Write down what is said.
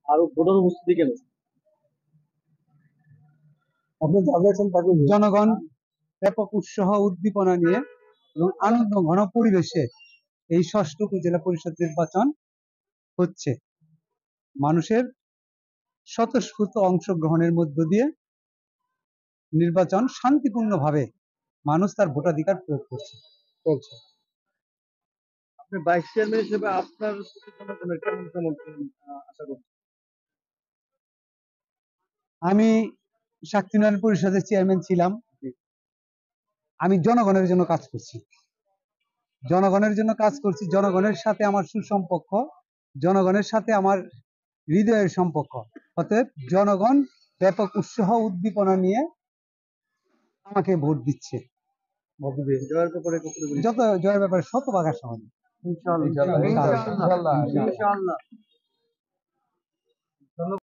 আরো ভোটার উপস্থিতি কেন? আপনি যা বলেছেন তাকে জনগণ ব্যাপক উৎসাহ উদ্দীপনা নিয়ে এবং আনন্দ ঘন পরিবেশে এই ষষ্ঠ উপজেলা পরিষদ নির্বাচন হচ্ছে। মানুষের স্বতঃস্ফূর্ত অংশগ্রহণের মধ্য দিয়ে নির্বাচন শান্তিপূর্ণভাবে মানুষ তার ভোটাধিকার প্রয়োগ করছে। আপনি ভাইস চেয়ারম্যান হিসেবে আপনার প্রতি জনগণের কেমন কেমন আশা করছেন? আমি শাক্তি উন্নয়ন পরিষদের চেয়ারম্যান ছিলাম। আমি জনগণের জন্য কাজ করছি, জনগণের সাথে আমার সুসম্পর্ক, জনগণের সাথে আমার হৃদয়ের সম্পর্ক। অতএব জনগণ ব্যাপক উৎসাহ উদ্দীপনা নিয়ে আমাকে ভোট দিচ্ছে। জয়ের ব্যাপারে কতটুকু যত জয়ের ব্যাপারে শতভাগ আশাবাদী। ইনশাআল্লাহ। ইনশাআল্লাহ। ইনশাআল্লাহ।